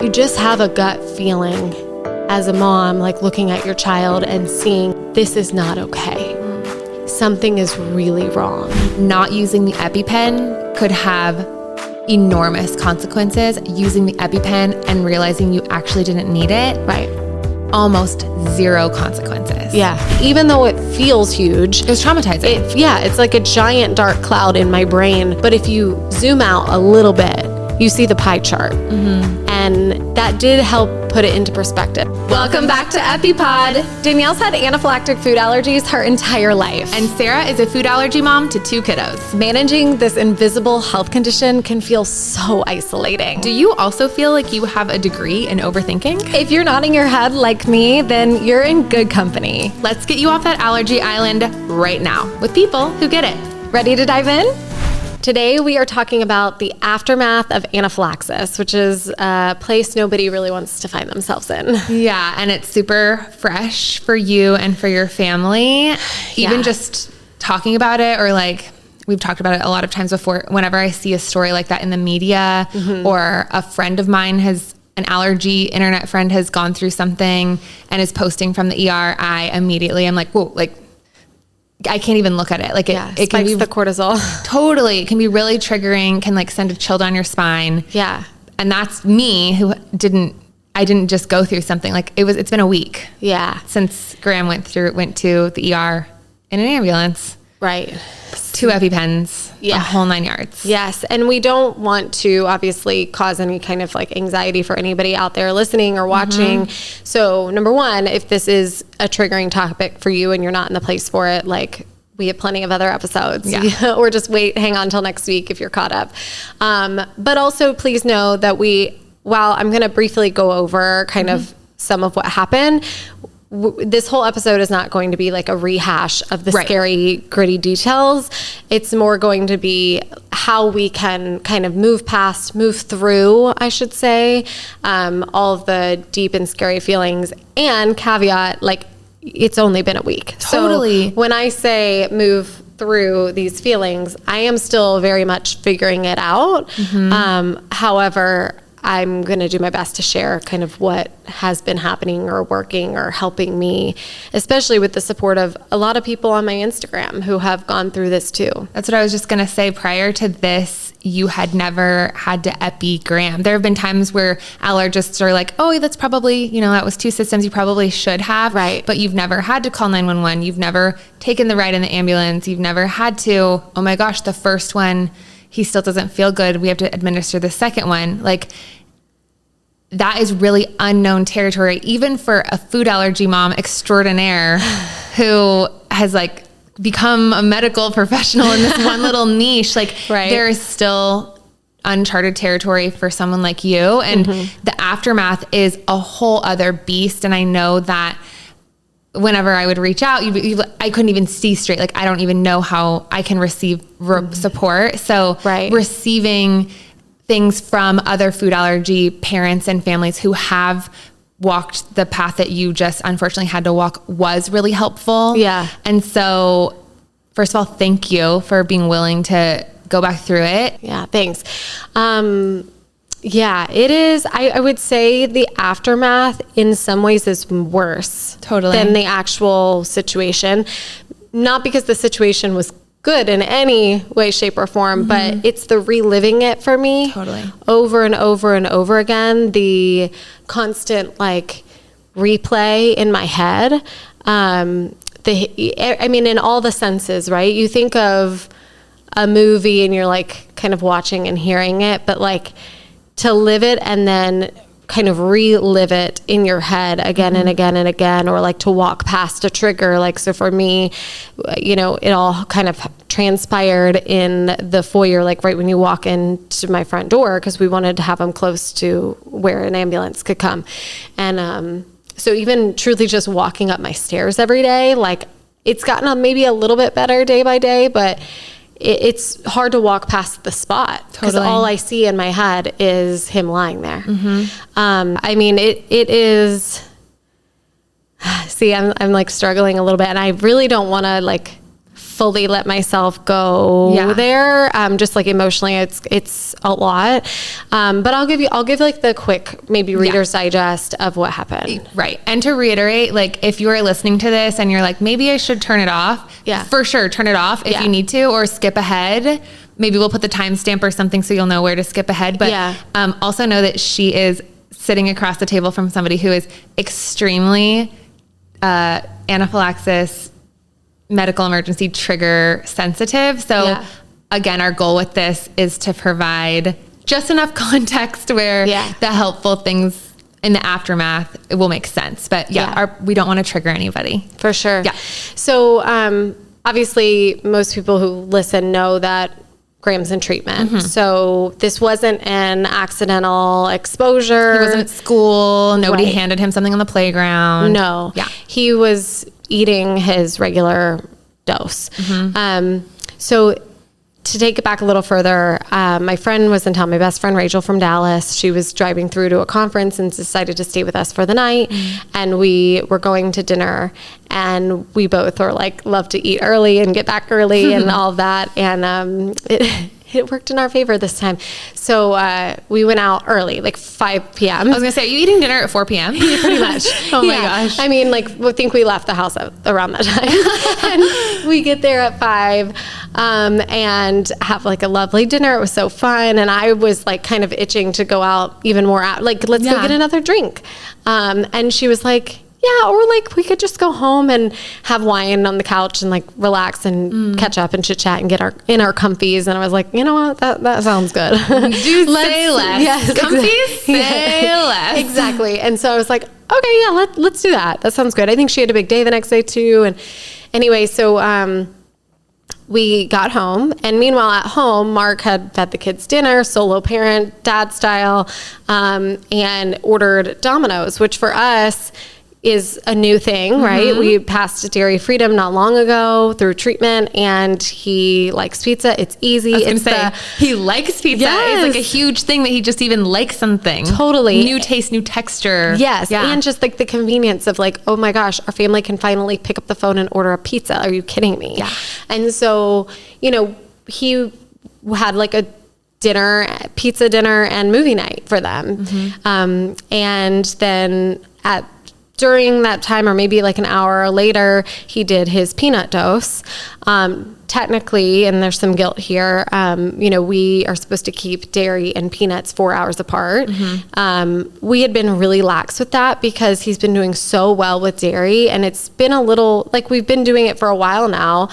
You just have a gut feeling as a mom, like looking at your child and seeing this is not okay. Something is really wrong. Not using the EpiPen could have enormous consequences. Using the EpiPen and realizing you actually didn't need it. Right. Almost zero consequences. Yeah. Even though it feels huge. It was traumatizing. It's like a giant dark cloud in my brain. But if you zoom out a little bit, you see the pie chart. And that did help put it into perspective. Welcome back to EpiPod. Danielle's had anaphylactic food allergies her entire life. And Sarah is a food allergy mom to 2 kiddos. Managing this invisible health condition can feel so isolating. Do you also feel like you have a degree in overthinking? If you're nodding your head like me, then you're in good company. Let's get you off that allergy island right now with people who get it. Ready to dive in? Today, we are talking about the aftermath of anaphylaxis, which is a place nobody really wants to find themselves in. Yeah, and it's super fresh for you and for your family. Even just talking about it, or like we've talked about it a lot of times before, whenever I see a story like that in the media, or a friend of mine has an allergy, internet friend has gone through something and is posting from the ER, I immediately am like, whoa, like, I can't even look at it. Like it can be the cortisol. Totally. It can be really triggering, can like send a chill down your spine. Yeah. And that's me who I didn't just go through something. Like it's been a week. Yeah. Since Graham went to the ER in an ambulance. Right. 2 EpiPens, a whole 9 yards. Yes. And we don't want to obviously cause any kind of like anxiety for anybody out there listening or watching. So number one, if this is a triggering topic for you and you're not in the place for it, like we have plenty of other episodes, or just hang on till next week if you're caught up. But also please know that while I'm going to briefly go over kind of some of what happened, this whole episode is not going to be like a rehash of the scary, gritty details. It's more going to be how we can kind of move through, I should say, all of the deep and scary feelings. And caveat, like, it's only been a week. Totally. So when I say move through these feelings, I am still very much figuring it out. However, I'm going to do my best to share kind of what has been happening or working or helping me, especially with the support of a lot of people on my Instagram who have gone through this too. That's what I was just going to say. Prior to this, you had never had to epi Graham. There have been times where allergists are like, oh, that's probably, that was 2 systems you probably should have. Right. But you've never had to call 911. You've never taken the ride in the ambulance. You've never had to, oh my gosh, the first one, he still doesn't feel good. We have to administer the second one. Like, that is really unknown territory, even for a food allergy mom extraordinaire who has like become a medical professional in this one little niche. Like there is still uncharted territory for someone like you. And the aftermath is a whole other beast. And I know that whenever I would reach out, I couldn't even see straight. Like, I don't even know how I can receive support. So receiving things from other food allergy parents and families who have walked the path that you just unfortunately had to walk was really helpful. Yeah. And so first of all, thank you for being willing to go back through it. Yeah, thanks. It is. I would say the aftermath in some ways is worse than the actual situation. Not because the situation was good in any way, shape, or form, but it's the reliving it for me over and over and over again. The constant like replay in my head. In all the senses, right? You think of a movie and you're like kind of watching and hearing it, but like to live it and then kind of relive it in your head again and again and again, or like to walk past a trigger. Like, so for me, it all kind of transpired in the foyer, like right when you walk into my front door, because we wanted to have them close to where an ambulance could come. And so even truly just walking up my stairs every day, like it's gotten maybe a little bit better day by day, but it's hard to walk past the spot because all I see in my head is him lying there. It is, see, I'm like struggling a little bit, and I really don't want to like fully let myself go there. Just like emotionally, it's a lot. But I'll give like the quick, maybe Reader's Digest of what happened. Right. And to reiterate, like if you are listening to this and you're like, maybe I should turn it off. Yeah. For sure. Turn it off if you need to, or skip ahead. Maybe we'll put the timestamp or something so you'll know where to skip ahead. But also know that she is sitting across the table from somebody who is extremely anaphylaxis, medical emergency trigger sensitive. So again, our goal with this is to provide just enough context where the helpful things in the aftermath, it will make sense. But we don't want to trigger anybody. For sure. Yeah. So obviously most people who listen know that Graham's in treatment. So this wasn't an accidental exposure. He wasn't at school. Nobody handed him something on the playground. No. Yeah. He was eating his regular dose. So to take it back a little further, my friend was in town, my best friend Rachel from Dallas. She was driving through to a conference and decided to stay with us for the night. And we were going to dinner, and we both were like, love to eat early and get back early and all of that. And it worked in our favor this time. So we went out early, like 5 p.m. I was going to say, are you eating dinner at 4 p.m.? Pretty much. Oh my gosh. I mean, like, I think we left the house around that time. And we get there at 5 and have like a lovely dinner. It was so fun. And I was like kind of itching to go out even more out. Like, let's go get another drink. And she was like, yeah, or like we could just go home and have wine on the couch and like relax and catch up and chit chat and get in our comfies. And I was like, you know what, that sounds good. Say less. Yes, Comfies, say less. Exactly. And so I was like, okay, yeah, let's do that. That sounds good. I think she had a big day the next day too. And anyway, so we got home, and meanwhile at home, Mark had fed the kids dinner, solo parent, dad style, and ordered Domino's, which for us is a new thing, right? We passed dairy freedom not long ago through treatment, and he likes pizza. It's easy. He likes pizza. It's like a huge thing that he just even likes something. Totally. New taste, new texture. Yes. Yeah. And just like the convenience of like, oh my gosh, our family can finally pick up the phone and order a pizza. Are you kidding me? Yeah. And so, he had like a pizza dinner and movie night for them. And then during that time, or maybe like an hour later, he did his peanut dose. Technically, and there's some guilt here, we are supposed to keep dairy and peanuts 4 hours apart. We had been really lax with that because he's been doing so well with dairy, and it's been a little, like we've been doing it for a while now,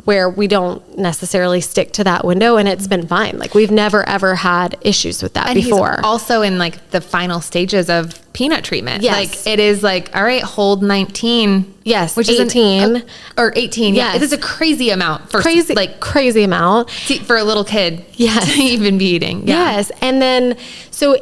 where we don't necessarily stick to that window, and it's been fine. Like we've never ever had issues with that before. He's also in like the final stages of peanut treatment. Yes. Like it is like, all right, hold 19. Yes, which 18. is or 18. Yes. Yeah, it is a crazy amount for crazy amount for a little kid. Yes. To even be eating. Yeah. Yes, and then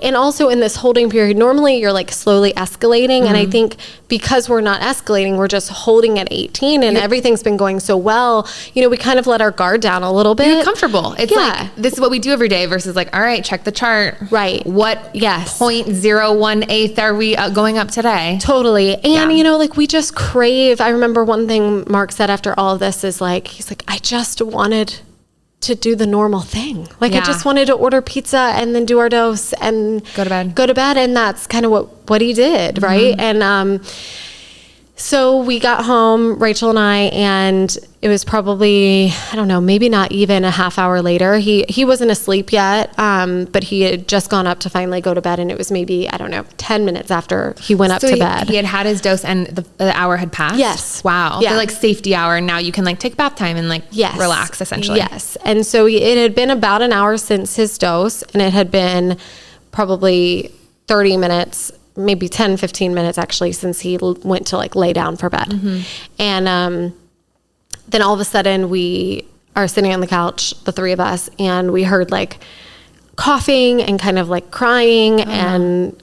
and also in this holding period, normally you're like slowly escalating, and I think because we're not escalating, we're just holding at 18, and everything's been going so well. We kind of let our guard down a little bit. You're comfortable. It's like this is what we do every day versus like, all right, check the chart. Right. What 0.018 are we going up today? Totally. And like we just crave. I remember one thing Mark said after all of this is like, he's like, I just wanted to do the normal thing. Like I just wanted to order pizza and then do our dose and go to bed. And that's kind of what he did. Right. And, so we got home, Rachel and I, and it was probably, I don't know, maybe not even a half hour later. He wasn't asleep yet, but he had just gone up to finally go to bed, and it was maybe, I don't know, 10 minutes after he went up to bed. He had his dose and the hour had passed? Yes. Wow. Yeah. The like safety hour, and now you can like take bath time and like relax essentially. Yes. And so it had been about an hour since his dose, and it had been probably 30 minutes, maybe 10, 15 minutes actually, since he went to like lay down for bed. And then all of a sudden we are sitting on the couch, the three of us, and we heard like coughing and kind of like crying and,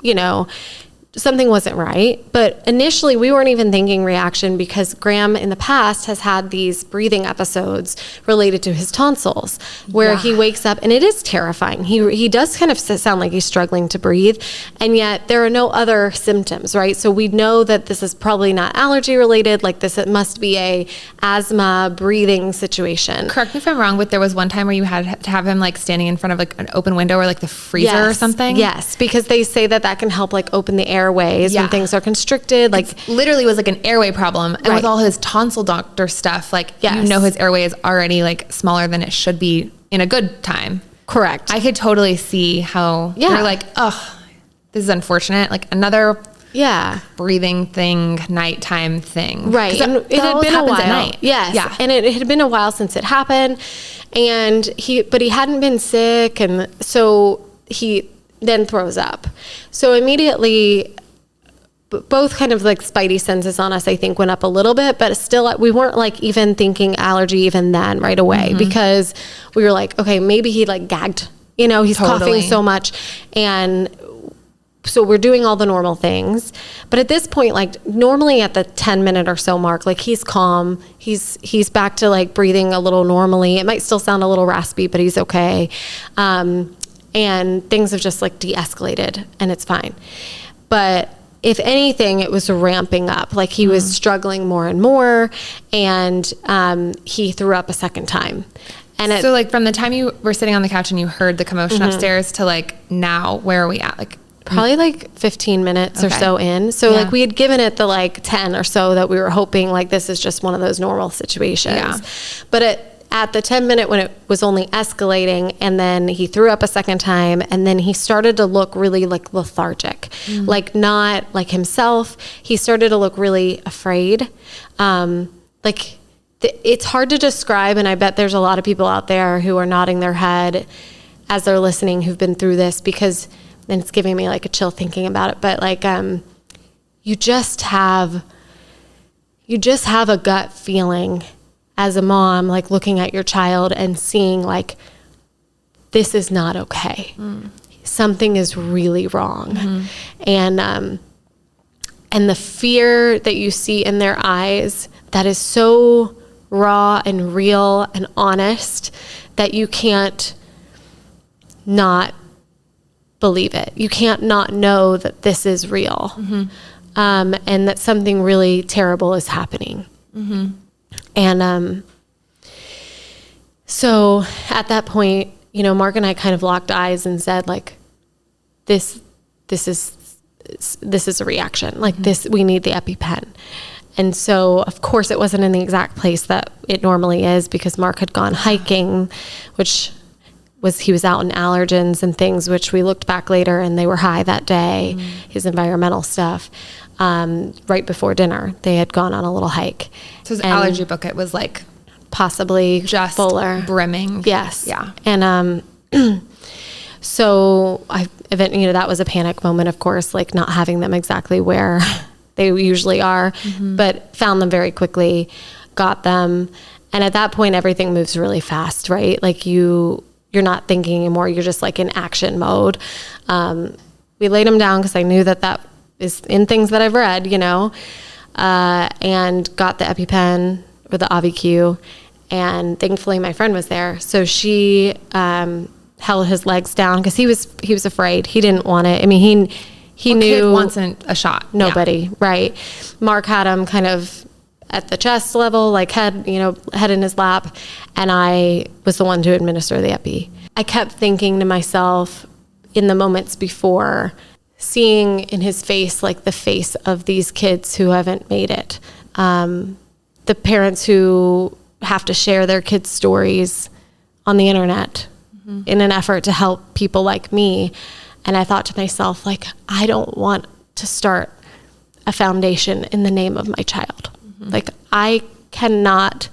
something wasn't right. But initially we weren't even thinking reaction because Graham in the past has had these breathing episodes related to his tonsils where he wakes up and it is terrifying. He does kind of sound like he's struggling to breathe, and yet there are no other symptoms, right? So we know that this is probably not allergy related. Like this, it must be a asthma breathing situation. Correct me if I'm wrong, but there was one time where you had to have him like standing in front of like an open window or like the freezer or something. Yes, because they say that can help like open the airways when things are constricted. Like it literally was like an airway problem. And with all his tonsil doctor stuff, like his airway is already like smaller than it should be in a good time. Correct. I could totally see how you're like, oh, this is unfortunate. Like another breathing thing, nighttime thing. Right. And it had been a while. At night. Yes. Yeah. And it had been a while since it happened. And he hadn't been sick. And so he then throws up. So immediately both kind of like spidey senses on us, I think, went up a little bit, but still we weren't like even thinking allergy even then right away because we were like, okay, maybe he like gagged, he's coughing so much. And so we're doing all the normal things. But at this point, like normally at the 10-minute or so mark, like he's calm. He's back to like breathing a little normally. It might still sound a little raspy, but he's okay. And things have just like de-escalated and it's fine. But if anything, it was ramping up. Like he was struggling more and more, and he threw up a second time. And so like from the time you were sitting on the couch and you heard the commotion upstairs to like now, where are we at? Like probably like 15 minutes or so in. So like we had given it the like 10 or so that we were hoping like this is just one of those normal situations. Yeah. But at the 10-minute when it was only escalating, and then he threw up a second time, and then he started to look really like lethargic, like not like himself. He started to look really afraid. It's hard to describe, and I bet there's a lot of people out there who are nodding their head as they're listening who've been through this, because then it's giving me like a chill thinking about it. But like you just have a gut feeling as a mom, like looking at your child and seeing like, this is not okay. Something is really wrong. And the fear that you see in their eyes, that is so raw and real and honest that you can't not believe it. You can't not know that this is real. And that something really terrible is happening. And so at that point, Mark and I kind of locked eyes and said, like, this is a reaction. Like this, we need the EpiPen. And so, of course, it wasn't in the exact place that it normally is, because Mark had gone hiking, he was out in allergens and things, which we looked back later and they were high that day, his environmental stuff. Right before dinner, they had gone on a little hike. So his allergy bucket was like possibly just fuller, brimming. Yes. Yeah. And so that was a panic moment, of course, like not having them exactly where they usually are, but found them very quickly, got them. And at that point, everything moves really fast, right? Like you're not thinking anymore. You're just like in action mode. We laid him down because I knew that is in things that I've read, and got the EpiPen or the AviQ. And thankfully my friend was there. So she held his legs down because he was afraid. He didn't want it. I mean, he what knew. Kid wants a shot. Nobody, right. Mark had him kind of at the chest level, like head in his lap. And I was the one to administer the Epi. I kept thinking to myself in the moments before, seeing in his face, like the face of these kids who haven't made it. The parents who have to share their kids' stories on the internet in an effort to help people like me. And I thought to myself, like, I don't want to start a foundation in the name of my child. Like, I cannot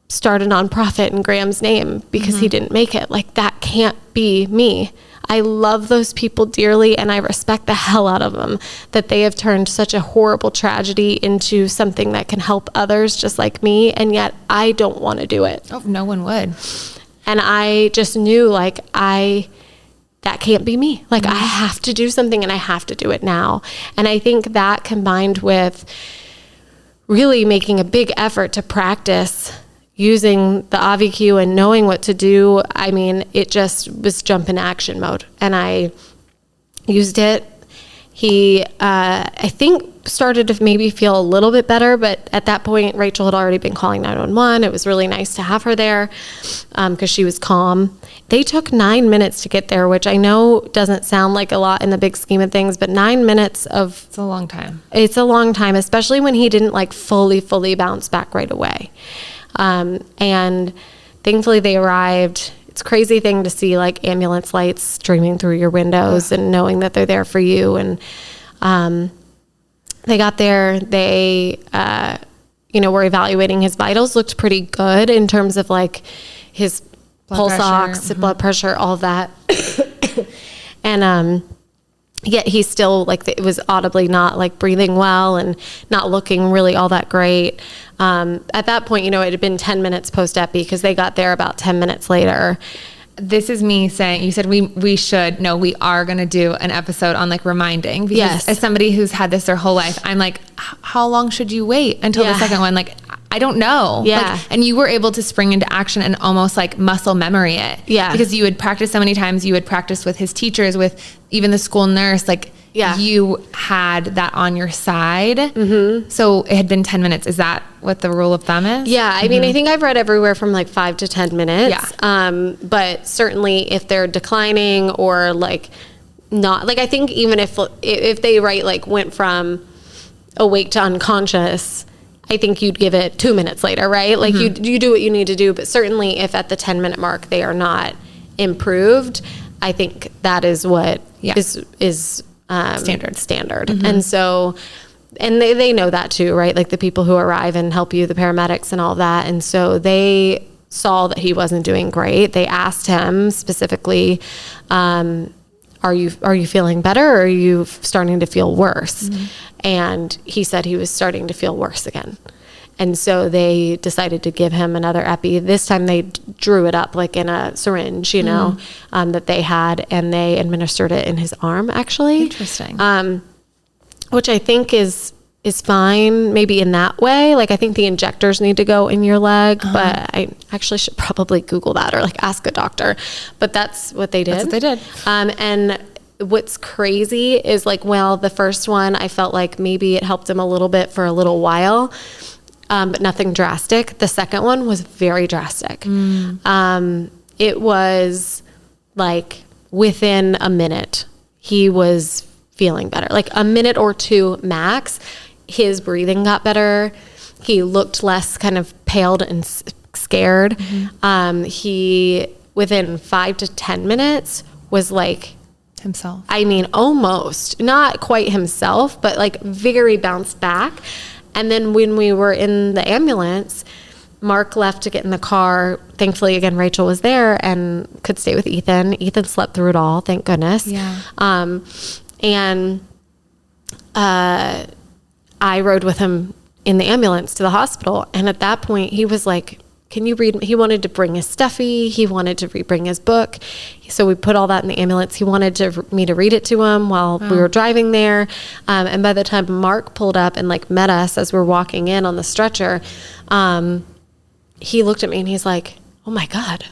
start a nonprofit in Graham's name because he didn't make it. Like, that can't be me. I love those people dearly, and I respect the hell out of them, that they have turned such a horrible tragedy into something that can help others just like me, and yet I don't want to do it. Oh, no one would. And I just knew, like, I that can't be me. Like I have to do something and I have to do it now. And I think that combined with really making a big effort to practice using the AviQ and knowing what to do, I mean, it just was jump in action mode. And I used it. He, I think, started to maybe feel a little bit better, but at that point, Rachel had already been calling 911. It was really nice to have her there because she was calm. They took 9 minutes to get there, which I know doesn't sound like a lot in the big scheme of things, but 9 minutes of... It's a long time. It's a long time, especially when he didn't like fully bounce back right away. And thankfully they arrived. It's a crazy thing to see like ambulance lights streaming through your windows and knowing that they're there for you. And they got there, they, were evaluating his vitals, looked pretty good in terms of like his pulse ox, blood pressure, all of that. And yet he still like it was audibly not like breathing well and not looking really all that great. At that point, it had been 10 minutes post-epi because they got there about 10 minutes later. This is me saying, you said we are going to do an episode on like reminding, because yes. As somebody who's had this their whole life, I'm like, how long should you wait until the second one? Like, I don't know. Yeah. Like, and you were able to spring into action and almost like muscle memory it. Yeah. Because you would practice so many times, you would practice with his teachers, with even the school nurse, like you had that on your side. Mm-hmm. So it had been 10 minutes. Is that what the rule of thumb is? Yeah. I mean, I think I've read everywhere from like 5 to 10 minutes. Yeah. But certainly if they're declining or like not, like I think even if they like went from awake to unconscious, I think you'd give it 2 minutes later, right? Like you do what you need to do, but certainly if at the 10-minute mark they are not improved, I think that is what is standard. Mm-hmm. And so, and they know that too, right? Like the people who arrive and help you, the paramedics and all that. And so they saw that he wasn't doing great. They asked him specifically, are you feeling better or are you starting to feel worse? Mm-hmm. And he said he was starting to feel worse again. And so they decided to give him another epi. This time they drew it up like in a syringe, that they had, and they administered it in his arm, actually. Interesting. Which I think is fine, maybe in that way. Like I think the injectors need to go in your leg, but I actually should probably Google that or like ask a doctor. But that's what they did. That's what they did. And what's crazy is like, well, the first one, I felt like maybe it helped him a little bit for a little while. But nothing drastic. The second one was very drastic. It was like within a minute, he was feeling better. Like a minute or two max, his breathing got better. He looked less kind of paled and scared. Mm-hmm. He, within 5 to 10 minutes, was like himself. I mean, almost. Not quite himself, but like very bounced back. And then when we were in the ambulance, Mark left to get in the car. Thankfully, again, Rachel was there and could stay with Ethan. Ethan slept through it all, thank goodness. Yeah. And I rode with him in the ambulance to the hospital. And at that point, he was like, can you read? He wanted to bring his stuffy. He wanted to bring his book. So we put all that in the ambulance. He wanted me to read it to him while we were driving there. And by the time Mark pulled up and like met us as we're walking in on the stretcher, he looked at me and he's like, oh my God,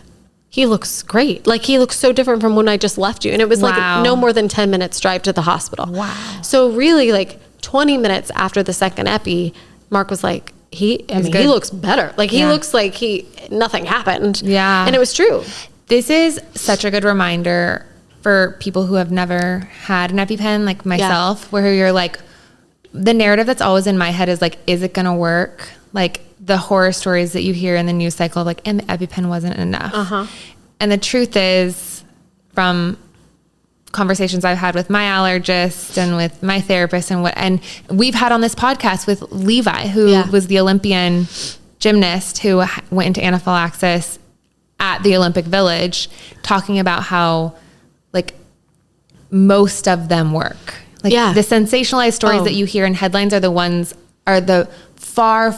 he looks great. Like he looks so different from when I just left you. And it was like no more than 10 minutes drive to the hospital. Wow. So really like 20 minutes after the second epi, Mark was like, he looks better. Like he looks like nothing happened. Yeah. And it was true. This is such a good reminder for people who have never had an EpiPen, like myself, where you're like, the narrative that's always in my head is like, is it going to work? Like the horror stories that you hear in the news cycle, like, and the EpiPen wasn't enough. And the truth is, from conversations I've had with my allergist and with my therapist and we've had on this podcast with Levi, who was the Olympian gymnast who went into anaphylaxis at the Olympic Village, talking about how like most of them work. Like the sensationalized stories that you hear in headlines are the far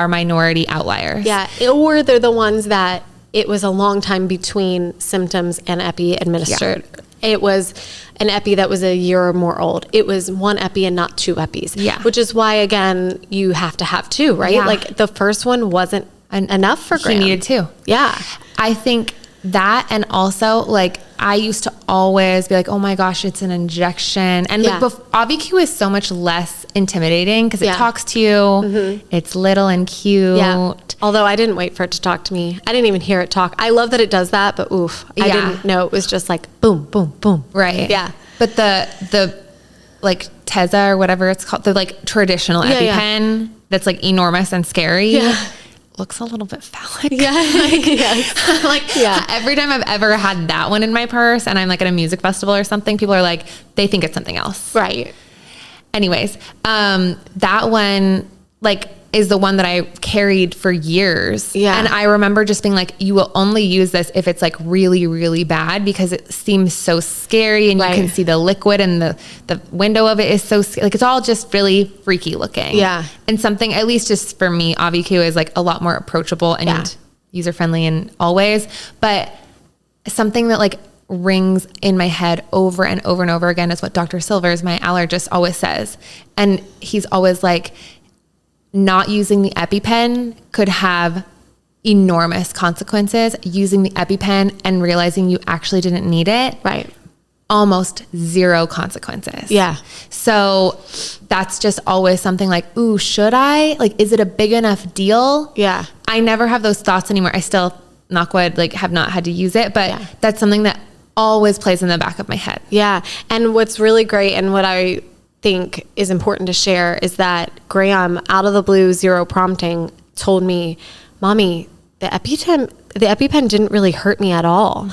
minority outliers. Yeah. Or they're the ones that it was a long time between symptoms and epi administered. It was an epi that was a year or more old. It was one epi and not 2 epis. Yeah. Which is why, again, you have to have 2, right? Yeah. Like the first one wasn't enough for Graham. He needed 2. Yeah. I think that, and also like I used to always be like, oh my gosh, it's an injection. And like Auvi-Q is so much less intimidating because it talks to you. It's little and cute. Yeah. Although I didn't wait for it to talk to me. I didn't even hear it talk. I love that it does that, but I didn't know it was just like boom, boom, boom. Right. Yeah. But the like Teza or whatever it's called, the like traditional EpiPen that's like enormous and scary. Looks a little bit phallic. Yeah. Every time I've ever had that one in my purse and I'm like at a music festival or something, people are like, they think it's something else. Right. Anyways, that one like is the one that I carried for years. Yeah. And I remember just being like, you will only use this if it's like really, really bad because it seems so scary and you can see the liquid and the window of it is so like, it's all just really freaky looking. Yeah. And something, at least just for me, Auvi-Q is like a lot more approachable and user friendly in all ways, but something that like rings in my head over and over and over again is what Dr. Silvers, my allergist, always says. And he's always like, not using the EpiPen could have enormous consequences. Using the EpiPen and realizing you actually didn't need it. Right. Almost 0 consequences. Yeah. So that's just always something like, ooh, should I? Like, is it a big enough deal? Yeah. I never have those thoughts anymore. I still, knock wood, like have not had to use it, but that's something that always plays in the back of my head. Yeah. And what's really great and what I think is important to share is that Graham, out of the blue, 0 prompting, told me, Mommy, the EpiPen didn't really hurt me at all.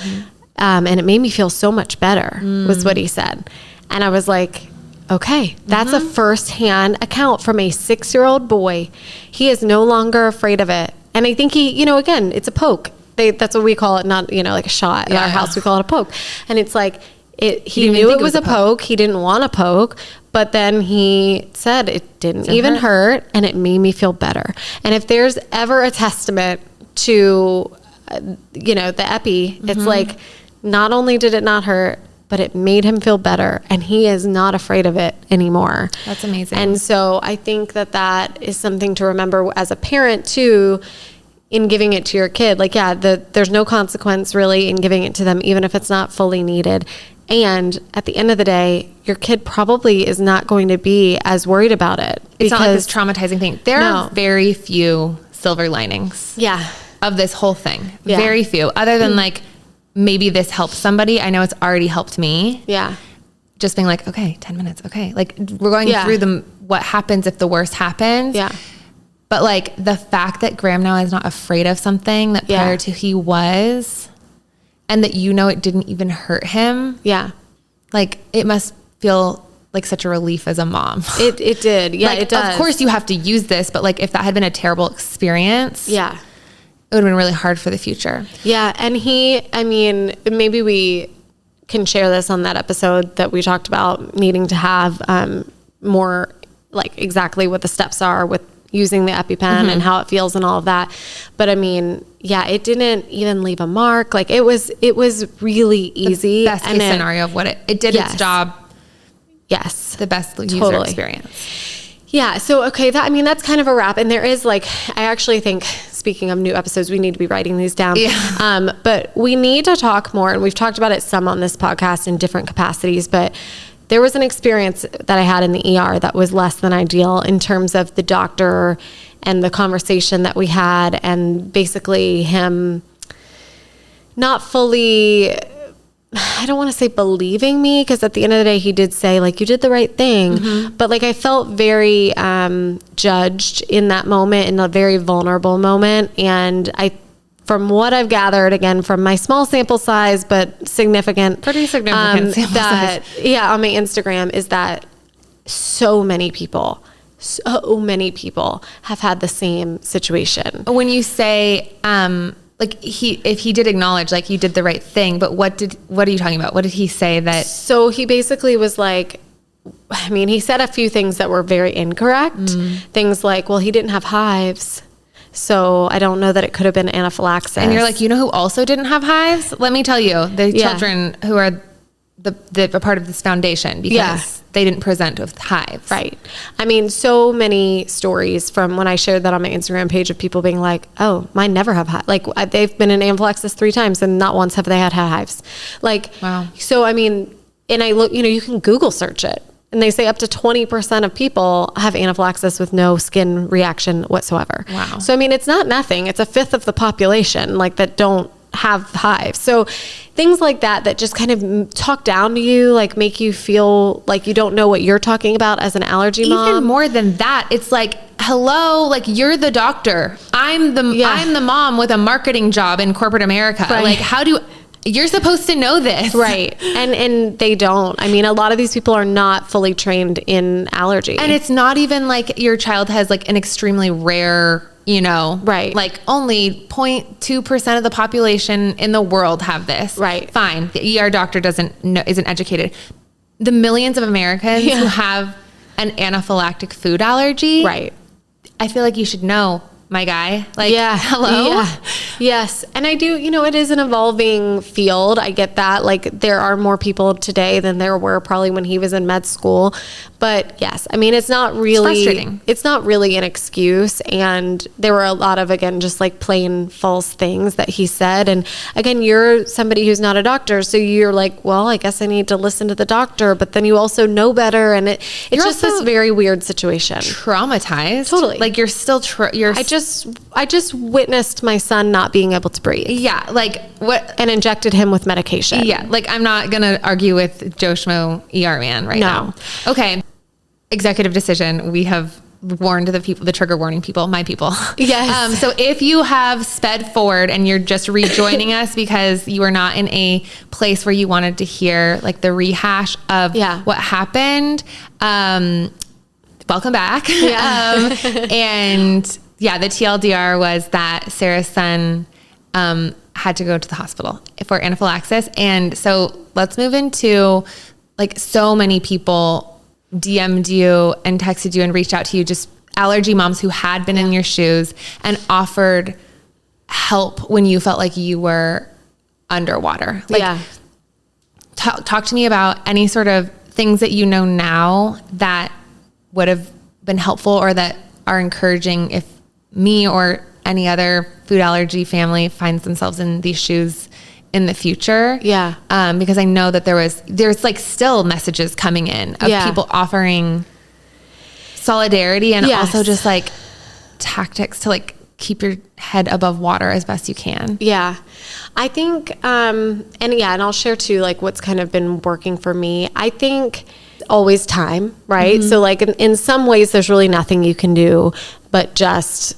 And it made me feel so much better, was what he said. And I was like, okay, that's a firsthand account from a 6-year-old boy. He is no longer afraid of it. And I think he, again, it's a poke. That's what we call it, not, like a shot. In our house, we call it a poke. And it's like, he knew it was a poke. He didn't want a poke, but then he said it didn't even hurt and it made me feel better. And if there's ever a testament to, the epi, it's like, not only did it not hurt, but it made him feel better and he is not afraid of it anymore. That's amazing. And so I think that is something to remember as a parent too, in giving it to your kid. Like, there's no consequence really in giving it to them, even if it's not fully needed. And at the end of the day, your kid probably is not going to be as worried about it. It's not like this traumatizing thing. There are very few silver linings of this whole thing. Yeah. Very few. Other than like, maybe this helps somebody. I know it's already helped me. Yeah. Just being like, okay, 10 minutes. Okay. Like we're going through what happens if the worst happens. Yeah. But like the fact that Graham now is not afraid of something that prior to he was, and that it didn't even hurt him. Yeah. Like it must feel like such a relief as a mom. It did. Yeah, like, it does. Of course you have to use this, but like if that had been a terrible experience, it would have been really hard for the future. Yeah. And maybe we can share this on that episode that we talked about needing to have more like exactly what the steps are with using the EpiPen and how it feels and all of that. But it didn't even leave a mark. Like it was really easy. The best case scenario of what it did its job. Yes. The best user experience. Yeah. So, okay. That's kind of a wrap. And there is I actually think, speaking of new episodes, we need to be writing these down. Yeah. But we need to talk more, and we've talked about it some on this podcast in different capacities, but there was an experience that I had in the ER that was less than ideal in terms of the doctor and the conversation that we had, and basically him not fully, I don't want to say believing me, because at the end of the day, he did say like, you did the right thing. But like, I felt very judged in that moment, in a very vulnerable moment. And from what I've gathered, again, from my small sample size, but pretty significant sample size. Yeah, on my Instagram, is that so many people have had the same situation. When you say, if he did acknowledge, like, you did the right thing, but what are you talking about? What did he say that? So he basically was like, he said a few things that were very incorrect. Things like, well, he didn't have hives, So I don't know that it could have been anaphylaxis. And you're like, you know who also didn't have hives? Let me tell you, the children who are a part of this foundation, because they didn't present with hives. Right. I mean, so many stories from when I shared that on my Instagram page of people being like, oh, mine never have hives. Like they've been in anaphylaxis 3 times and not once have they had hives. Like, wow. So, I mean, and I look, you can Google search it. And they say up to 20% of people have anaphylaxis with no skin reaction whatsoever. Wow. So, I mean, it's not nothing. It's a fifth of the population, like, that don't have hives. So things like that just kind of talk down to you, like make you feel like you don't know what you're talking about as an allergy mom. Even more than that, it's like, hello, like you're the doctor. I'm the mom with a marketing job in corporate America. Right. Like you're supposed to know this. Right. And they don't. I mean, a lot of these people are not fully trained in allergy. And it's not even like your child has like an extremely rare, right. Like only 0.2% of the population in the world have this. Right. Fine. The ER doctor isn't educated. The millions of Americans who have an anaphylactic food allergy. Right. I feel like you should know, my guy. Like, hello? Yeah. Yes. And I do, it is an evolving field. I get that. Like there are more people today than there were probably when he was in med school. But yes, I mean, it's not really an excuse. And there were a lot of, again, just like plain false things that he said. And again, you're somebody who's not a doctor. So you're like, well, I guess I need to listen to the doctor, but then you also know better. And it's just this very weird situation. Traumatized. Totally. Like you're still, I just witnessed my son not being able to breathe. Yeah. Like what? And injected him with medication. Yeah. Like I'm not going to argue with Joe Schmo ER man right now. Okay. Executive decision. We have warned the trigger warning people, my people. Yes. So if you have sped forward and you're just rejoining us because you are not in a place where you wanted to hear like the rehash of what happened, welcome back. Yeah. And the TLDR was that Sarah's son had to go to the hospital for anaphylaxis. And so let's move into like so many people DM'd you and texted you and reached out to you, just allergy moms who had been in your shoes and offered help when you felt like you were underwater. Like, talk to me about any sort of things that you know now that would have been helpful or that are encouraging if me or any other food allergy family finds themselves in these shoes in the future. Yeah. Because I know that there's like still messages coming in of people offering solidarity and also just like tactics to like keep your head above water as best you can. Yeah. I think, and I'll share too, like what's kind of been working for me. I think always time, right? Mm-hmm. So like in some ways there's really nothing you can do, but just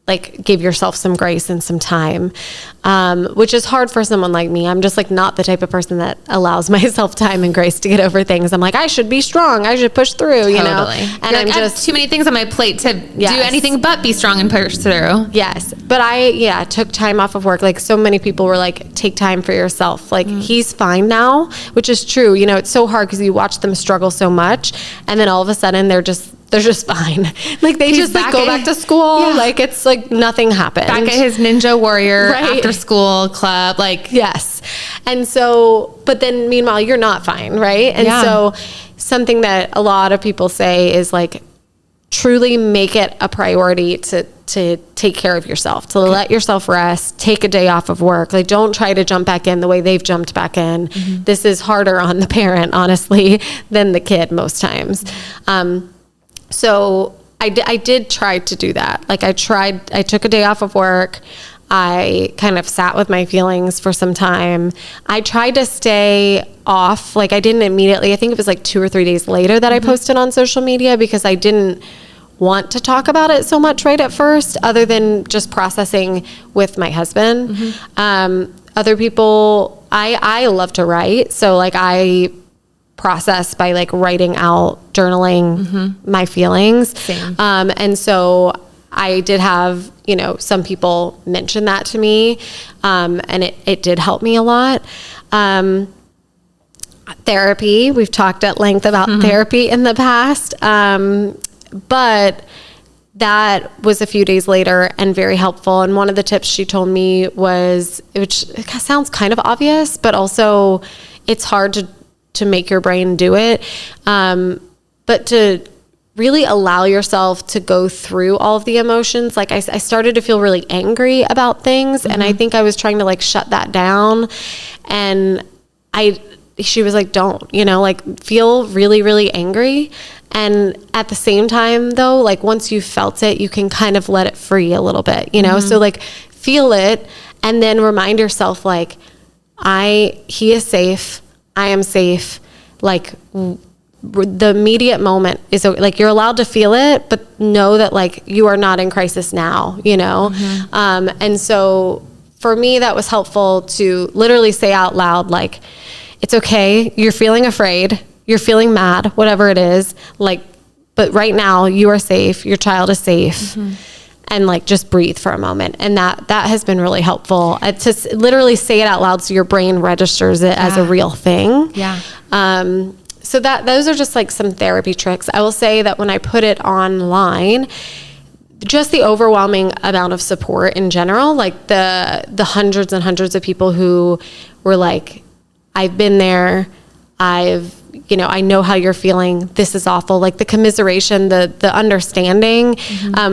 like give yourself some grace and some time, which is hard for someone like me. I'm just like not the type of person that allows myself time and grace to get over things. I'm like, I should be strong. I should push through, totally. And I'm just, I have too many things on my plate to do anything but be strong and push through. Yes. But I took time off of work. Like so many people were like, take time for yourself. Like he's fine now, which is true. It's so hard because you watch them struggle so much. And then all of a sudden they're just fine. Like they just like go back to school. Yeah. Like it's like nothing happened. Back at his Ninja Warrior after school club. Like, yes. And so, but then meanwhile you're not fine. Right. And so something that a lot of people say is like, truly make it a priority to take care of yourself, to let yourself rest, take a day off of work. Like don't try to jump back in the way they've jumped back in. Mm-hmm. This is harder on the parent, honestly, than the kid most times. Mm-hmm. So I did try to do that. Like I took a day off of work. I kind of sat with my feelings for some time. I tried to stay off. Like I didn't immediately, I think it was like 2 or 3 days later that I posted on social media because I didn't want to talk about it so much right at first, other than just processing with my husband. Mm-hmm. Other people, I love to write. So like I process by like writing out, journaling my feelings. Same. And so I did have, some people mention that to me. And it did help me a lot. Therapy, we've talked at length about therapy in the past. But that was a few days later and very helpful. And one of the tips she told me was, which sounds kind of obvious, but also it's hard to make your brain do it. But to really allow yourself to go through all of the emotions. Like I started to feel really angry about things. And I think I was trying to like shut that down. And she was like, don't, like feel really, really angry. And at the same time though, like once you've felt it, you can kind of let it free a little bit, so like feel it and then remind yourself like, he is safe. I am safe. Like the immediate moment is like, you're allowed to feel it, but know that like you are not in crisis now, and so for me, that was helpful to literally say out loud, like, it's okay. You're feeling afraid. You're feeling mad, whatever it is. Like, but right now you are safe. Your child is safe. And like, just breathe for a moment. And that has been really helpful to literally say it out loud. So your brain registers it as a real thing. Yeah. So those are just like some therapy tricks. I will say that when I put it online, just the overwhelming amount of support in general, like the hundreds and hundreds of people who were like, I've been there. I know how you're feeling. This is awful. Like the commiseration, the understanding,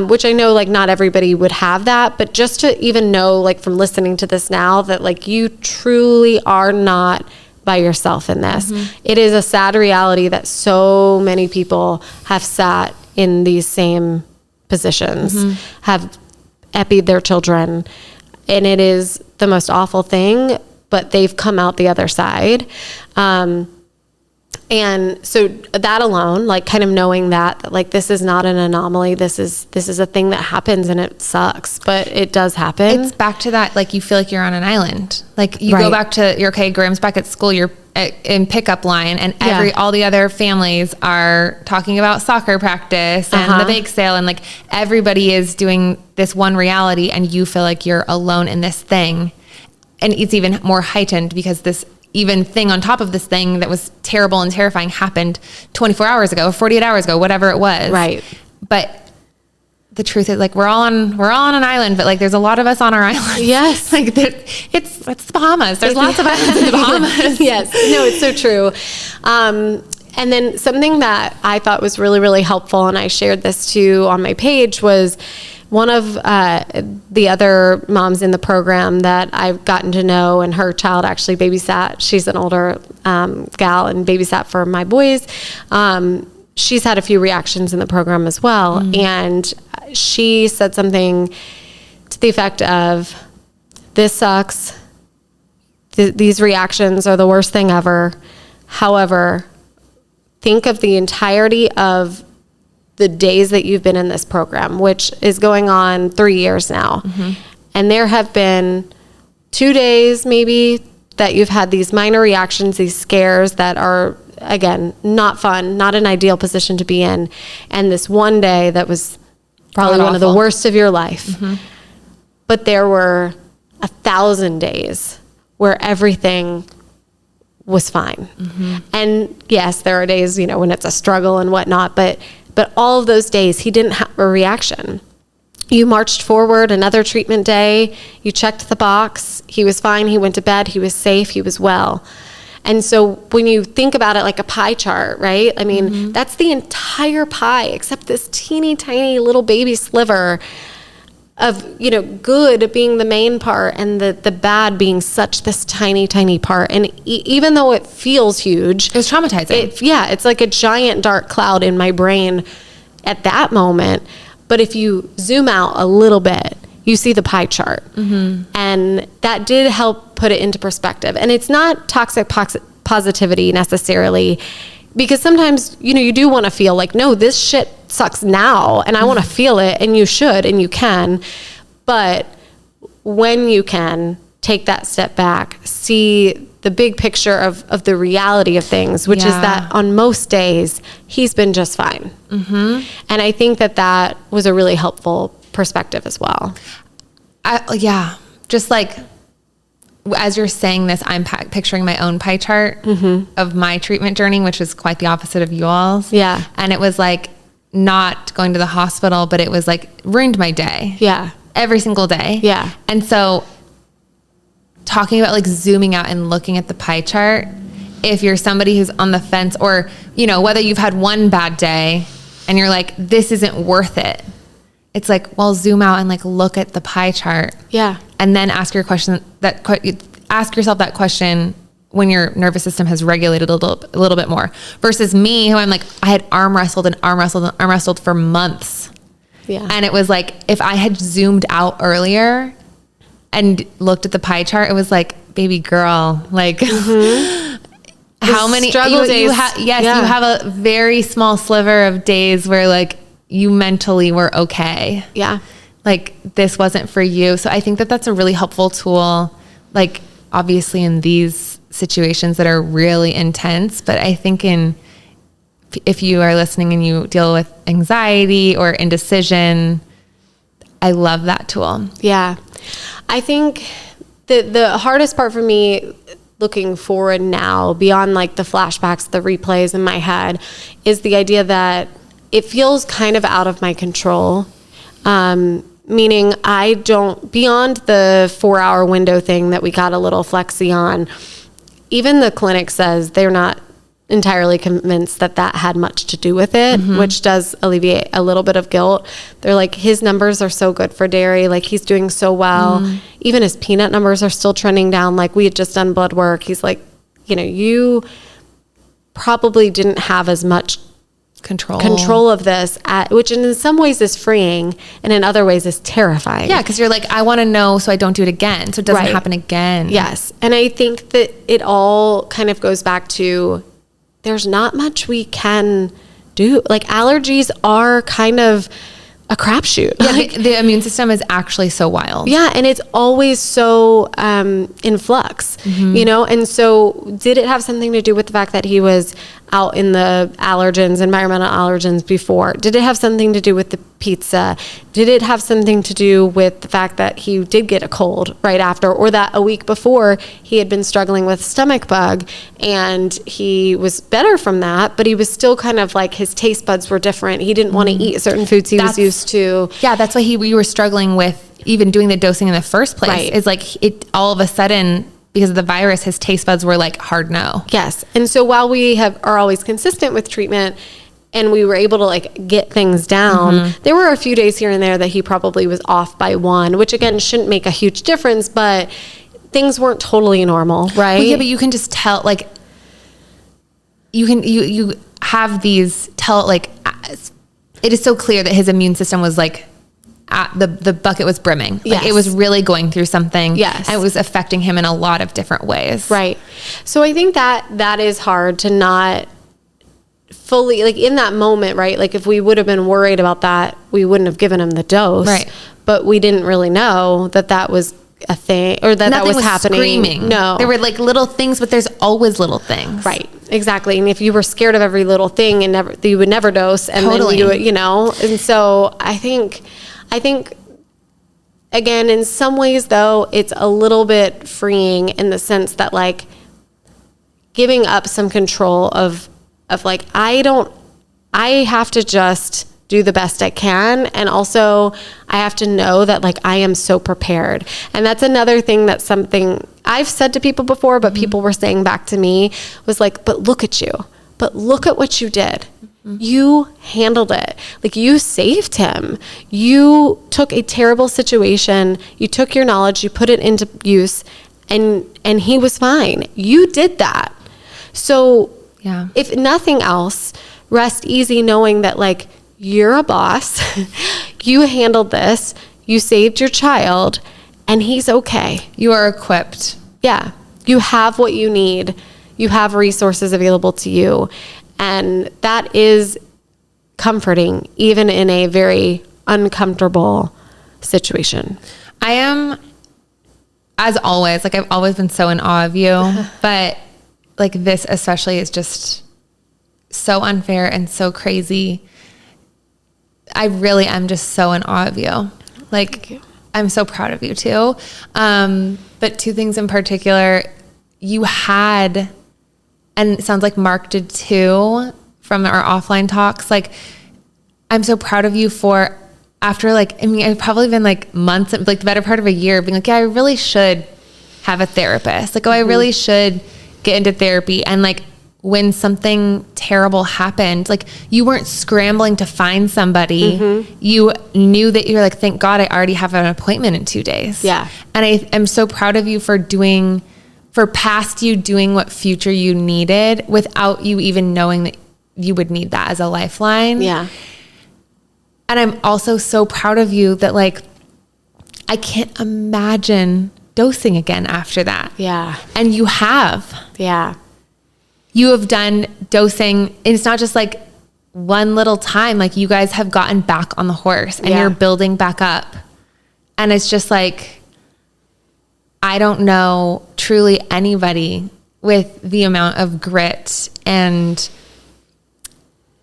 which I know like not everybody would have that, but just to even know like from listening to this now that like you truly are not by yourself in this. It is a sad reality that so many people have sat in these same positions, have epied their children, and it is the most awful thing, but they've come out the other side. And so that alone, like kind of knowing that like this is not an anomaly, this is a thing that happens and it sucks, but it does happen. It's back to that, like you feel like you're on an island. Like you go back to Graham's back at school, you're in pickup line, and all the other families are talking about soccer practice and the bake sale, and like everybody is doing this one reality, and you feel like you're alone in this thing. And it's even more heightened because this even thing on top of this thing that was terrible and terrifying happened 24 hours ago, 48 hours ago, whatever it was. Right. But the truth is like, we're all on an island, but like, there's a lot of us on our island. Yes. Like it's the Bahamas. There's lots of islands in the Bahamas. Yes. No, it's so true. And then something that I thought was really, really helpful, and I shared this too on my page, was one of the other moms in the program that I've gotten to know, and her child actually babysat. She's an older gal and babysat for my boys. She's had a few reactions in the program as well. And she said something to the effect of, this sucks. These reactions are the worst thing ever. However, think of the entirety of the days that you've been in this program, which is going on 3 years now. And there have been 2 days maybe that you've had these minor reactions, these scares that are, again, not fun, not an ideal position to be in. And this one day that was probably one of the worst of your life. But there were 1,000 days where everything was fine. And yes, there are days, when it's a struggle and whatnot, but all of those days, he didn't have a reaction. You marched forward another treatment day. You checked the box. He was fine. He went to bed. He was safe. He was well. And so when you think about it like a pie chart, right? I mean, that's the entire pie except this teeny tiny little baby sliver of, good being the main part and the bad being such this tiny, tiny part. And even though it feels huge, it was traumatizing. It's like a giant dark cloud in my brain at that moment. But if you zoom out a little bit, you see the pie chart. And that did help put it into perspective. And it's not toxic positivity necessarily, because sometimes, you do want to feel like, no, this shit sucks now, and I want to feel it, and you should, and you can. But when you can take that step back, see the big picture of the reality of things, which is that on most days, he's been just fine. And I think that was a really helpful perspective as well. Just like, as you're saying this, I'm picturing my own pie chart of my treatment journey, which is quite the opposite of you all's. Yeah. And it was like, not going to the hospital, but it was like ruined my day. Yeah. Every single day. Yeah. And so talking about like zooming out and looking at the pie chart, if you're somebody who's on the fence, or, you know, whether you've had one bad day and you're like, this isn't worth it. It's like, well, zoom out and like look at the pie chart. Yeah. And then ask yourself that question when your nervous system has regulated a little bit more, versus me, who I'm like, I had arm wrestled for months. Yeah. And it was like, if I had zoomed out earlier and looked at the pie chart, it was like, baby girl, like how many struggle days? You have a very small sliver of days where like you mentally were okay. Yeah. Like this wasn't for you. So I think that that's a really helpful tool, like obviously in these situations that are really intense, but I think if you are listening and you deal with anxiety or indecision, I love that tool. Yeah. I think the hardest part for me looking forward now, beyond like the flashbacks, the replays in my head, is the idea that it feels kind of out of my control. Meaning I don't, beyond the 4-hour window thing that we got a little flexy on, even the clinic says they're not entirely convinced that had much to do with it, which does alleviate a little bit of guilt. They're like, his numbers are so good for dairy. Like he's doing so well. Even his peanut numbers are still trending down. Like we had just done blood work. He's like, you know, you probably didn't have as much control of this, which in some ways is freeing and in other ways is terrifying. Yeah, because you're like, I want to know so I don't do it again, so it doesn't happen again. Yes. And I think that it all kind of goes back to there's not much we can do. Like allergies are kind of a crapshoot. Yeah, like, the immune system is actually so wild. Yeah, and it's always so in flux, you know? And so did it have something to do with the fact that he was out in the allergens, environmental allergens before? Did it have something to do with the pizza? Did it have something to do with the fact that he did get a cold right after, or that a week before he had been struggling with stomach bug and he was better from that, but he was still kind of like his taste buds were different. He didn't want to eat certain foods he was used to. Yeah, that's why we were struggling with even doing the dosing in the first place. Right. Is like it all of a sudden, because of the virus, his taste buds were like hard no. Yes. And so while we are always consistent with treatment and we were able to like get things down, there were a few days here and there that he probably was off by one, which again shouldn't make a huge difference, but things weren't totally normal, right? Well, yeah, but you can just tell, like you have these like it is so clear that his immune system was like the bucket was brimming. Like yes. It was really going through something. Yes. And it was affecting him in a lot of different ways. Right. So I think that is hard to not fully, like in that moment, right? Like if we would have been worried about that, we wouldn't have given him the dose. Right. But we didn't really know that was a thing, or that Nothing was happening. Screaming. No. There were like little things, but there's always little things. Right. Exactly. And if you were scared of every little thing and you would never dose and then you do it, you know? And so I think again, in some ways though, it's a little bit freeing in the sense that like giving up some control of like, I have to just do the best I can. And also I have to know that like, I am so prepared. And that's another thing, that's something I've said to people before, but people were saying back to me was like, but look at you, but look at what you did. You handled it. Like you saved him. You took a terrible situation. You took your knowledge, you put it into use, and he was fine. You did that. So yeah, if nothing else, rest easy knowing that like you're a boss. You handled this. You saved your child, and he's okay. You are equipped. Yeah. You have what you need. You have resources available to you. And that is comforting, even in a very uncomfortable situation. I am, as always, like I've always been so in awe of you, but like this especially is just so unfair and so crazy. I really am just so in awe of you. Like, I'm so proud of you too. But two things in particular, you had, and it sounds like Mark did too from our offline talks, like I'm so proud of you for after like, I mean, I've probably been like months, like the better part of a year being like, yeah, I really should have a therapist. Like, oh, I really should get into therapy. And like when something terrible happened, like you weren't scrambling to find somebody. You knew that you're like, thank God I already have an appointment in 2 days. Yeah. And I am so proud of you for past you doing what future you needed without you even knowing that you would need that as a lifeline. Yeah. And I'm also so proud of you that like, I can't imagine dosing again after that. Yeah. And you have. Yeah. You have done dosing. And it's not just like one little time. Like you guys have gotten back on the horse and you're building back up. And it's just like, I don't know truly anybody with the amount of grit and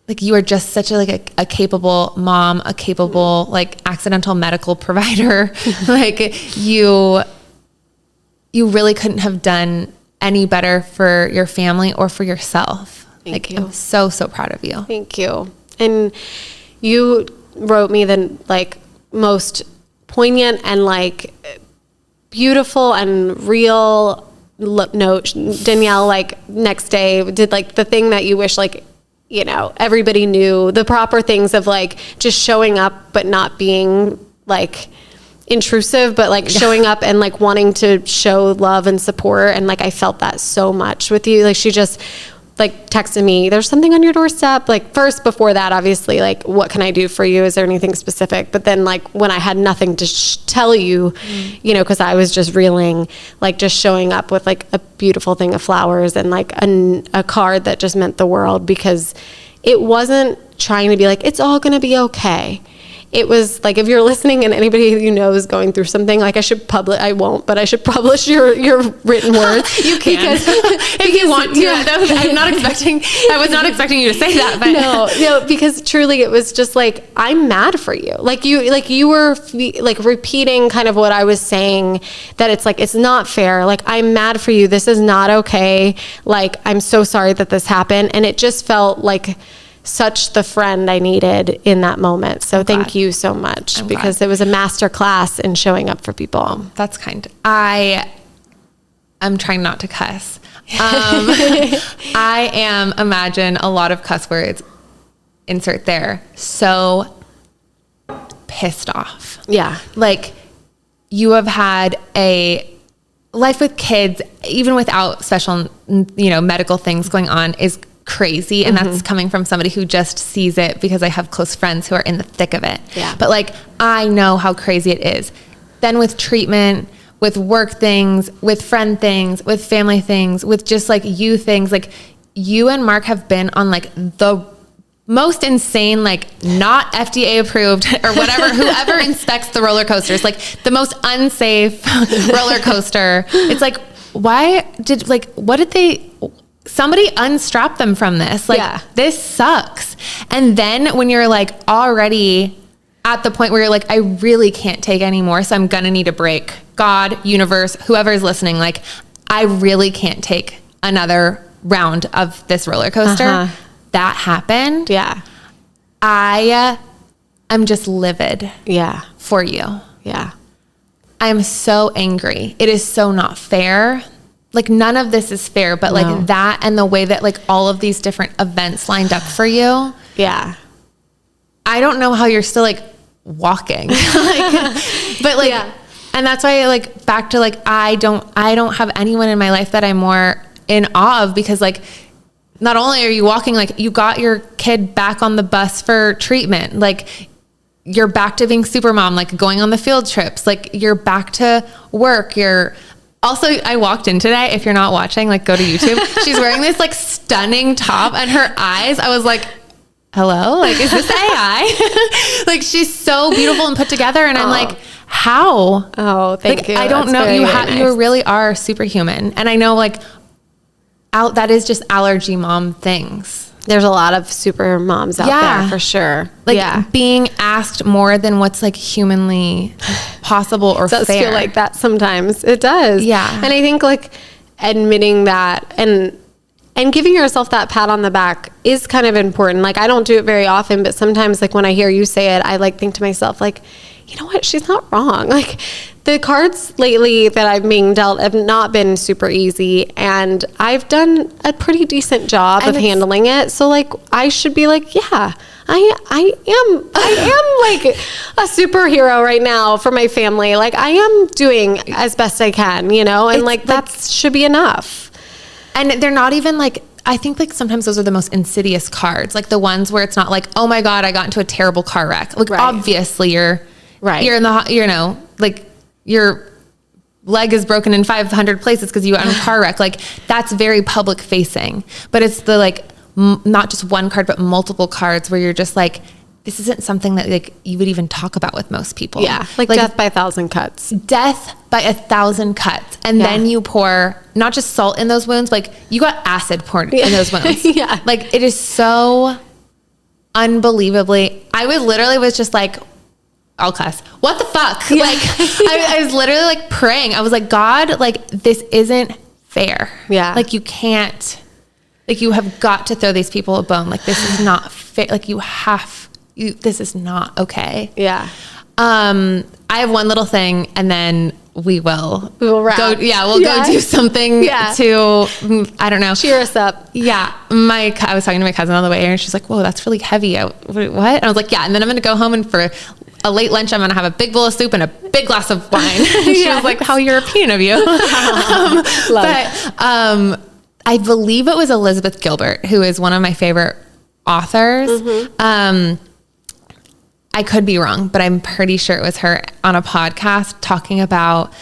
like you are just such a capable mom, a capable like accidental medical provider. Like you really couldn't have done any better for your family or for yourself. Thank you. I'm so proud of you. Thank you. And you wrote me the like most poignant and like beautiful and real note. Danielle, like next day did like the thing that you wish like, you know, everybody knew the proper things of like just showing up, but not being like intrusive, but like showing up and like wanting to show love and support. And like, I felt that so much with you. Like she just like texted me, there's something on your doorstep. Like first before that, obviously, like, what can I do for you? Is there anything specific? But then like when I had nothing to tell you, you know, cause I was just reeling, like just showing up with like a beautiful thing of flowers and like a card that just meant the world, because it wasn't trying to be like, it's all going to be okay. It was like, if you're listening and anybody you know is going through something, like I should publish, I won't, but I should publish your written words. You can. Because, if you want to. Yeah. I was not expecting you to say that. But No, because truly it was just like, I'm mad for you. Like you were like repeating kind of what I was saying, that it's like, it's not fair. Like, I'm mad for you. This is not okay. Like, I'm so sorry that this happened. And it just felt like such the friend I needed in that moment. So thank you so much, because it was a master class in showing up for people. That's kind. I'm trying not to cuss. I am, imagine a lot of cuss words, insert there, so pissed off. Yeah. Like you have had a life with kids, even without special, you know, medical things going on, is crazy. And that's coming from somebody who just sees it, because I have close friends who are in the thick of it. Yeah. But like, I know how crazy it is. Then with treatment, with work things, with friend things, with family things, with just like you things, like you and Mark have been on like the most insane, like not FDA approved or whatever, whoever inspects the roller coasters, like the most unsafe roller coaster. It's like, somebody unstrap them from this. Like, this sucks. And then when you're like already at the point where you're like, I really can't take anymore, so I'm gonna need a break. God, universe, whoever's listening, like, I really can't take another round of this roller coaster. That happened. Yeah. I am just livid. Yeah. For you. Yeah. I am so angry. It is so not fair. Like, none of this is fair, but like that and the way that like all of these different events lined up for you. Yeah. I don't know how you're still like walking. But like, and that's why like back to like, I don't have anyone in my life that I'm more in awe of, because like, not only are you walking, like you got your kid back on the bus for treatment, like you're back to being super mom, like going on the field trips, like you're back to work, also, I walked in today. If you're not watching, like go to YouTube. She's wearing this like stunning top, and her eyes, I was like, hello? Like, is this AI? Like, she's so beautiful and put together. And I'm like, how? Oh, thank you. I don't know. You really are superhuman. And I know like that is just allergy mom things. There's a lot of super moms out there for sure. Like being asked more than what's like humanly possible or fair. It does feel like that sometimes. It does. Yeah. And I think like admitting that, and And giving yourself that pat on the back is kind of important. Like, I don't do it very often, but sometimes, like, when I hear you say it, I like think to myself, like, you know what? She's not wrong. Like, the cards lately that I'm being dealt have not been super easy, and I've done a pretty decent job of handling it. So, like, I should be like, yeah, I am like a superhero right now for my family. Like, I am doing as best I can, you know, and like that should be enough. And they're not even like, I think like sometimes those are the most insidious cards, like the ones where it's not like, oh my God, I got into a terrible car wreck. Like obviously you're in the, you know, like your leg is broken in 500 places because you got in a car wreck. Like that's very public facing, but it's the like, not just one card, but multiple cards where you're just like, this isn't something that like you would even talk about with most people. Yeah. Like death by 1,000 cuts. Death by 1,000 cuts. And then you pour not just salt in those wounds, like you got acid poured in those wounds. Like it is so unbelievably, I was just like, I'll cuss. What the fuck? Like I was literally like praying. I was like, God, like this isn't fair. Yeah. Like you can't, like you have got to throw these people a bone. Like this is not fair. Like this is not okay. Yeah. I have one little thing and then we will wrap. Go. Yeah. We'll go do something to, I don't know. Cheer us up. Yeah. I was talking to my cousin on the way and she's like, whoa, that's really heavy. What? And I was like, yeah. And then I'm going to go home and for a late lunch, I'm going to have a big bowl of soup and a big glass of wine. She was like, how European of you. I believe it was Elizabeth Gilbert, who is one of my favorite authors. I could be wrong, but I'm pretty sure it was her on a podcast talking about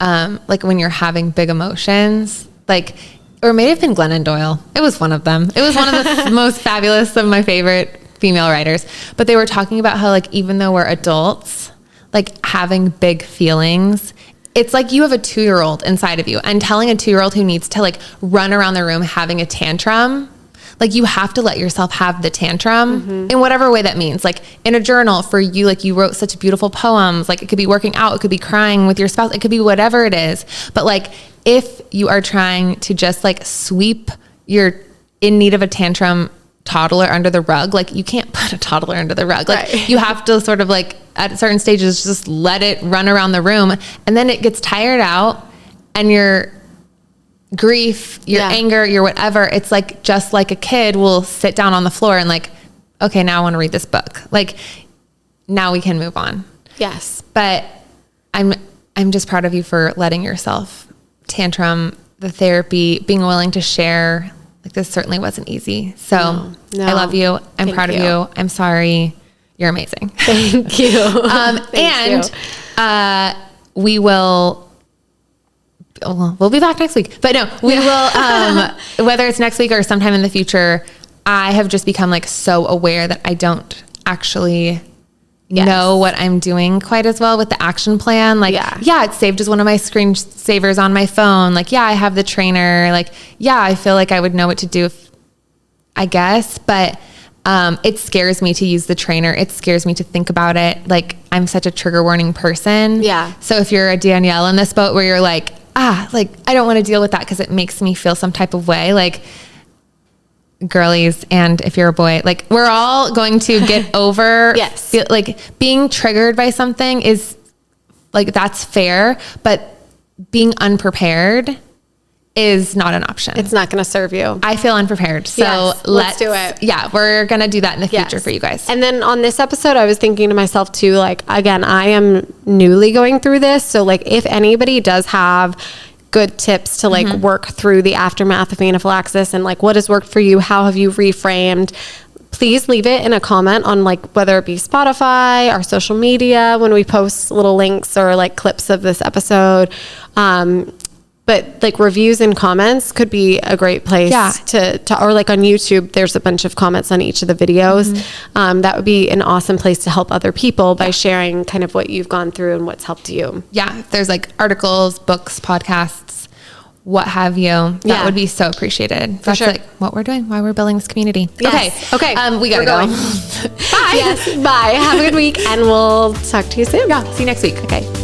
like when you're having big emotions, like, or it may have been Glennon Doyle. It was one of them. It was one of the most fabulous of my favorite female writers, but they were talking about how like, even though we're adults, like having big feelings, it's like you have a 2-year-old inside of you, and telling a 2-year-old who needs to like run around the room having a tantrum, like you have to let yourself have the tantrum in whatever way that means. Like in a journal for you, like you wrote such beautiful poems, like it could be working out, it could be crying with your spouse, it could be whatever it is. But like, if you are trying to just like sweep your in need of a tantrum toddler under the rug, like you can't put a toddler under the rug. Like you have to sort of like at certain stages, just let it run around the room, and then it gets tired out and your grief, your anger, your whatever, it's like, just like a kid will sit down on the floor and like, okay, now I want to read this book. Like now we can move on. Yes. But I'm just proud of you for letting yourself tantrum, the therapy, being willing to share. Like this certainly wasn't easy. So I love you. I'm proud of you. I'm sorry. You're amazing. Thank you. We will, we'll be back next week, but no, we will, whether it's next week or sometime in the future, I have just become like so aware that I don't actually know what I'm doing quite as well with the action plan. Like, it's saved as one of my screensavers on my phone. Like, I have the trainer. Like, I feel like I would know what to do I guess, but it scares me to use the trainer. It scares me to think about it. Like I'm such a trigger warning person. Yeah. So if you're a Danielle in this boat where you're like, like I don't want to deal with that because it makes me feel some type of way, like girlies, and if you're a boy, like we're all going to get over like being triggered by something is like, that's fair, but being unprepared is not an option. It's not going to serve you. I feel unprepared. So let's do it. Yeah. We're going to do that in the future for you guys. And then on this episode, I was thinking to myself too, like, again, I am newly going through this. So like if anybody does have good tips to like work through the aftermath of anaphylaxis and like what has worked for you, how have you reframed, please leave it in a comment on like whether it be Spotify, our social media, when we post little links or like clips of this episode. But like reviews and comments could be a great place to, or like on YouTube, there's a bunch of comments on each of the videos. That would be an awesome place to help other people by sharing kind of what you've gone through and what's helped you. Yeah. If there's like articles, books, podcasts, what have you, that would be so appreciated. That's like what we're doing, why we're building this community. Yes. Okay. We gotta go. Bye. Yes. Bye. Have a good week and we'll talk to you soon. Yeah. See you next week. Okay.